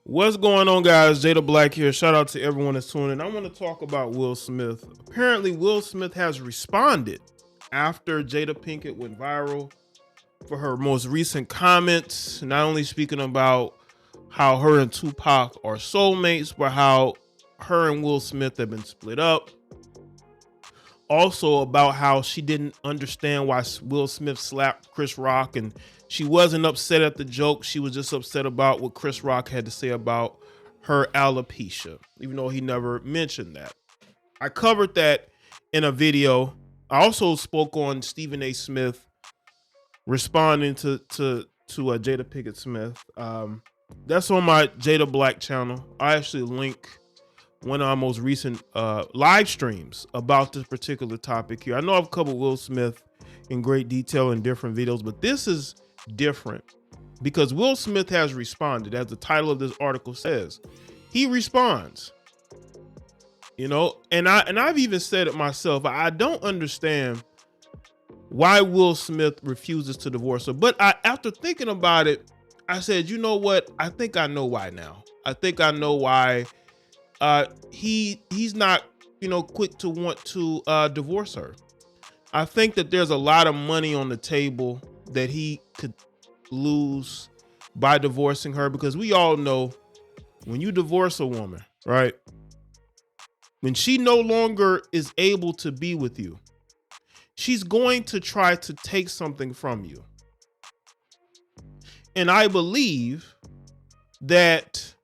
What's going on, guys? Jada Black here. Shout out to everyone that's tuning in. I want to talk about Will Smith. Apparently, Will Smith has responded after Jada Pinkett went viral for her most recent comments, not only speaking about how her and Tupac are soulmates, but how her and Will Smith have been split up. Also about how she didn't understand why Will Smith slapped Chris Rock, and she wasn't upset at the joke. She was just upset about what Chris Rock had to say about her alopecia, even though he never mentioned that. I covered that in a video. I also spoke on Stephen A. Smith responding to Jada Pinkett Smith. That's on my Jada Black channel. I actually link one of our most recent live streams about this particular topic here. I know I've covered Will Smith in great detail in different videos, but this is different because Will Smith has responded. As the title of this article says, he responds. And I've even said it myself. I don't understand why Will Smith refuses to divorce her. But after thinking about it, I said, you know what? I think I know why now. I think I know why he's not, quick to want to divorce her. I think that there's a lot of money on the table that he could lose by divorcing her, because we all know when you divorce a woman, right? When she no longer is able to be with you, she's going to try to take something from you. And I believe that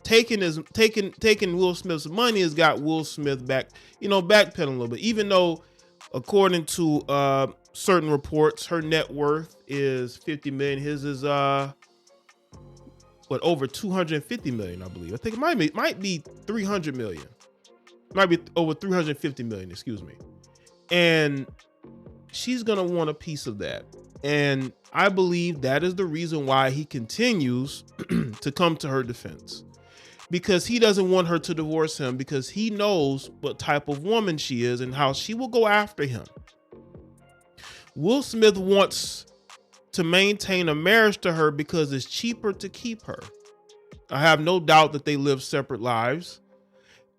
taking Will Smith's money has got Will Smith backpedaling a little bit, even though according to certain reports, her net worth is 50 million. His is over 250 million, I believe. I think it might be 300 million. Might be over 350 million, excuse me. And she's gonna want a piece of that. And I believe that is the reason why he continues to come to her defense. Because he doesn't want her to divorce him, because he knows what type of woman she is and how she will go after him. Will Smith wants to maintain a marriage to her because it's cheaper to keep her. I have no doubt that they live separate lives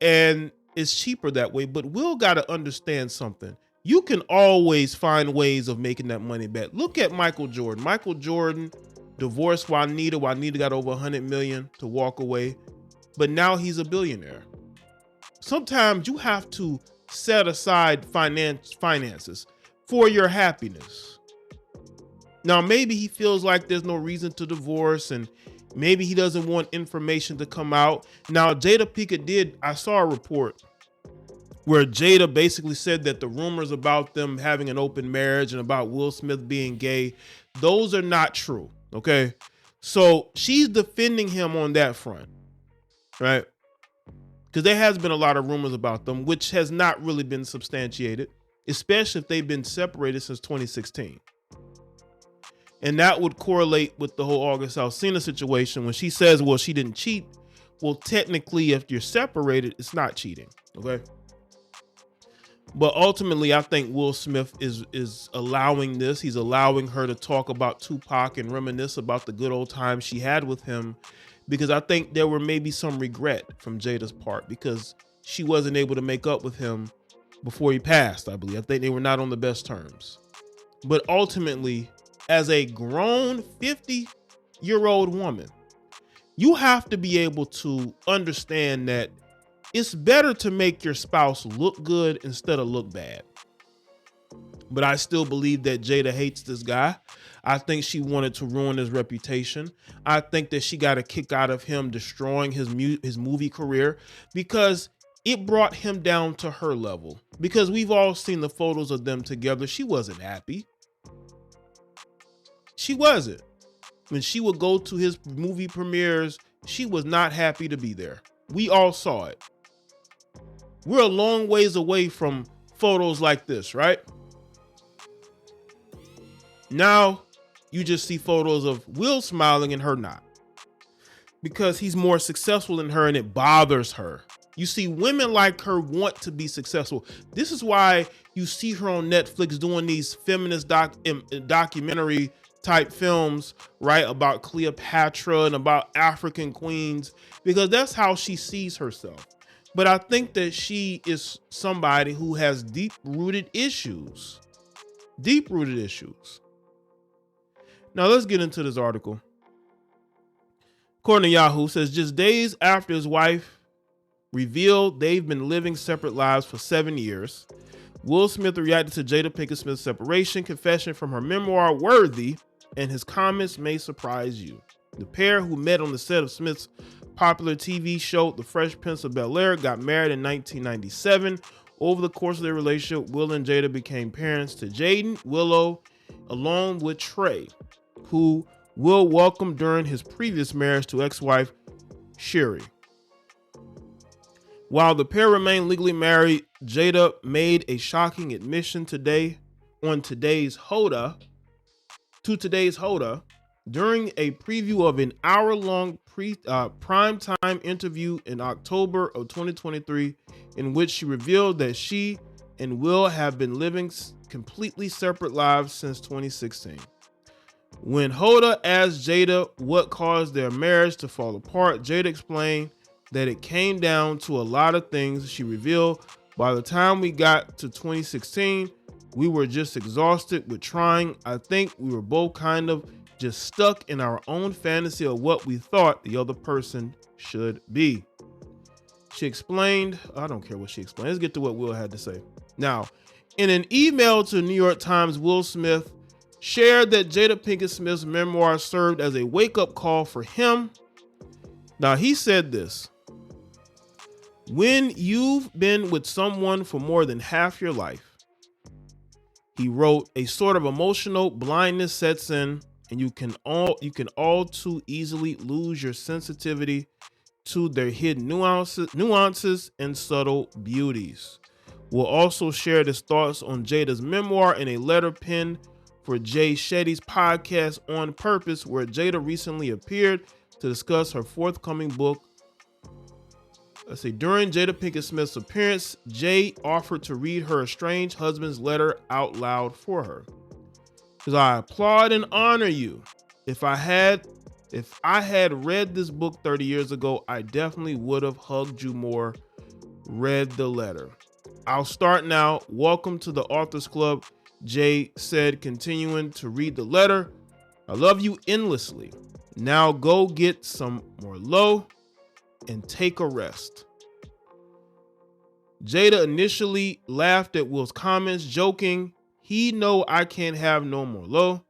and it's cheaper that way. But Will got to understand something. You can always find ways of making that money back. Look at Michael Jordan. Michael Jordan divorced Juanita. Juanita got over 100 million to walk away. But now he's a billionaire. Sometimes you have to set aside finances for your happiness. Now, maybe he feels like there's no reason to divorce, and maybe he doesn't want information to come out. Now, Jada Pinkett I saw a report where Jada basically said that the rumors about them having an open marriage and about Will Smith being gay, those are not true, okay? So she's defending him on that front. Right? Because there has been a lot of rumors about them, which has not really been substantiated, especially if they've been separated since 2016. And that would correlate with the whole August Alsina situation when she says, well, she didn't cheat. Well, technically, if you're separated, it's not cheating. Okay. But ultimately, I think Will Smith is allowing this. He's allowing her to talk about Tupac and reminisce about the good old times she had with him, because I think there were maybe some regret from Jada's part because she wasn't able to make up with him before he passed, I believe. I think they were not on the best terms. But ultimately, as a grown 50-year-old woman, you have to be able to understand that it's better to make your spouse look good instead of look bad. But I still believe that Jada hates this guy. I think she wanted to ruin his reputation. I think that she got a kick out of him destroying his movie career because it brought him down to her level. Because we've all seen the photos of them together. She wasn't happy. She wasn't. When she would go to his movie premieres, she was not happy to be there. We all saw it. We're a long ways away from photos like this, right? Now, you just see photos of Will smiling and her not, because he's more successful than her and it bothers her. You see, women like her want to be successful. This is why you see her on Netflix doing these feminist documentary type films, right? About Cleopatra and about African queens, because that's how she sees herself. But I think that she is somebody who has deep-rooted issues. Deep-rooted issues. Now let's get into this article. According to Yahoo, says just days after his wife revealed they've been living separate lives for 7 years, Will Smith reacted to Jada Pinkett Smith's separation confession from her memoir Worthy, and his comments may surprise you. The pair, who met on the set of Smith's popular TV show The Fresh Prince of Bel-Air, got married in 1997. Over the course of their relationship, Will and Jada became parents to Jaden, Willow, along with Trey, who Will welcomed during his previous marriage to ex-wife Sherry. While the pair remain legally married, Jada made a shocking admission today on today's Hoda during a preview of an hour-long primetime interview in October of 2023, in which she revealed that she and Will have been living completely separate lives since 2016. When Hoda asked Jada what caused their marriage to fall apart, Jada explained that it came down to a lot of things. She revealed, by the time we got to 2016, we were just exhausted with trying. I think we were both kind of just stuck in our own fantasy of what we thought the other person should be. She explained, I don't care what she explained. Let's get to what Will had to say. Now, in an email to the New York Times, Will Smith shared that Jada Pinkett Smith's memoir served as a wake-up call for him. Now, he said this: when you've been with someone for more than half your life, he wrote, a sort of emotional blindness sets in, and you can all too easily lose your sensitivity to their hidden nuances and subtle beauties. Will also shared his thoughts on Jada's memoir in a letter penned for Jay Shetty's podcast On Purpose, where Jada recently appeared to discuss her forthcoming book. During Jada Pinkett Smith's appearance, Jay offered to read her estranged husband's letter out loud for her. Because I applaud and honor you. If I had read this book 30 years ago, I definitely would have hugged you more. Read the letter. I'll start now. Welcome to the Authors Club, Jay said, continuing to read the letter. I love you endlessly. Now go get some more low and take a rest. Jada initially laughed at Will's comments, joking, he know I can't have no more low.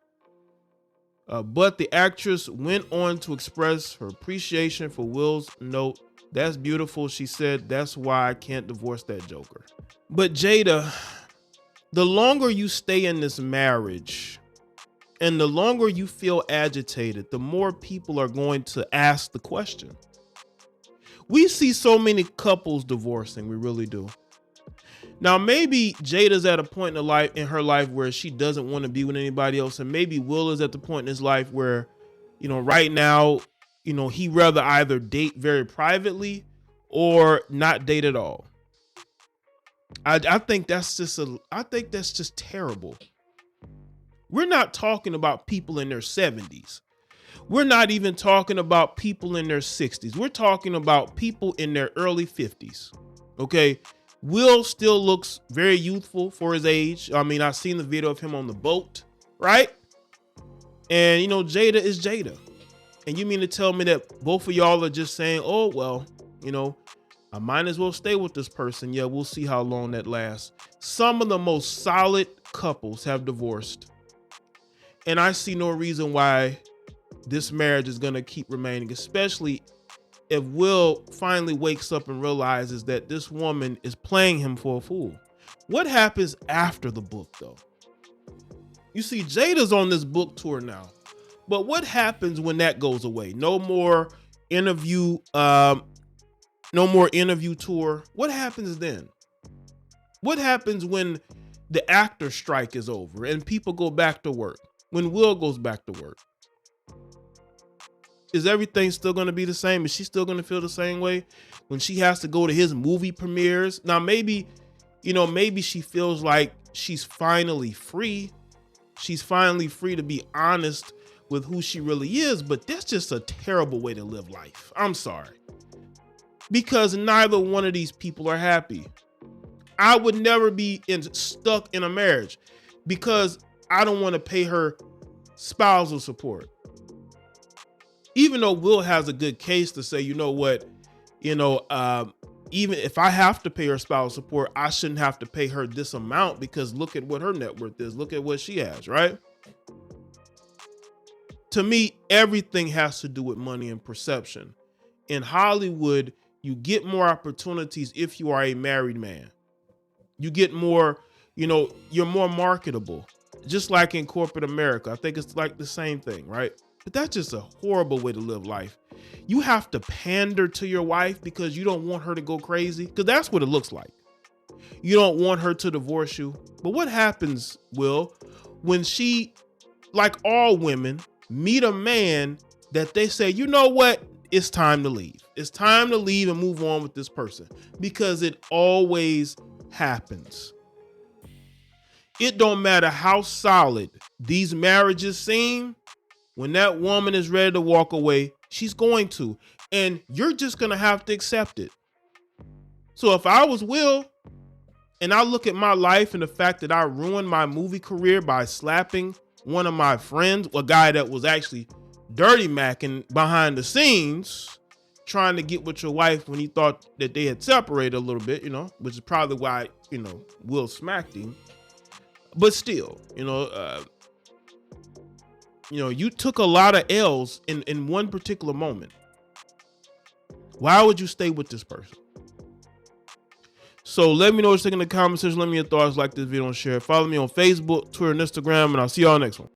But the actress went on to express her appreciation for Will's note. That's beautiful, she said. That's why I can't divorce that joker. But Jada, the longer you stay in this marriage and the longer you feel agitated, the more people are going to ask the question. We see so many couples divorcing, we really do. Now, maybe Jada's at a point in her life where she doesn't want to be with anybody else, and maybe Will is at the point in his life where, right now, he rather either date very privately or not date at all. I think that's just terrible. We're not talking about people in their 70s. We're not even talking about people in their 60s. We're talking about people in their early 50s. Okay. Will still looks very youthful for his age. I mean, I've seen the video of him on the boat, right? And, Jada is Jada. And you mean to tell me that both of y'all are just saying, oh, well, I might as well stay with this person. Yeah, we'll see how long that lasts. Some of the most solid couples have divorced. And I see no reason why this marriage is going to keep remaining, especially if Will finally wakes up and realizes that this woman is playing him for a fool. What happens after the book, though? You see, Jada's on this book tour now, but what happens when that goes away? No more interview tour. What happens then? What happens when the actor strike is over and people go back to work? When Will goes back to work? Is everything still going to be the same? Is she still going to feel the same way when she has to go to his movie premieres? Now, maybe she feels like she's finally free, she's finally free to be honest with who she really is, but that's just a terrible way to live life. I'm sorry. Because neither one of these people are happy. I would never be stuck in a marriage because I don't want to pay her spousal support. Even though Will has a good case to say, you know what, even if I have to pay her spousal support, I shouldn't have to pay her this amount because look at what her net worth is. Look at what she has, right? To me, everything has to do with money and perception. In Hollywood, you get more opportunities if you are a married man. You get more, you're more marketable. Just like in corporate America. I think it's like the same thing, right? But that's just a horrible way to live life. You have to pander to your wife because you don't want her to go crazy, because that's what it looks like. You don't want her to divorce you. But what happens, Will, when she, like all women, meet a man that they say, you know what, it's time to leave. It's time to leave and move on with this person, because it always happens. It don't matter how solid these marriages seem. When that woman is ready to walk away, she's going to, and you're just going to have to accept it. So if I was Will and I look at my life and the fact that I ruined my movie career by slapping one of my friends, a guy that was actually dirty macking behind the scenes, trying to get with your wife when he thought that they had separated a little bit, which is probably why, Will smacked him. But still, you took a lot of L's in one particular moment. Why would you stay with this person? So let me know what you think in the comment section. Let me know your thoughts. Like this video and share. Follow me on Facebook, Twitter, and Instagram, and I'll see y'all next one.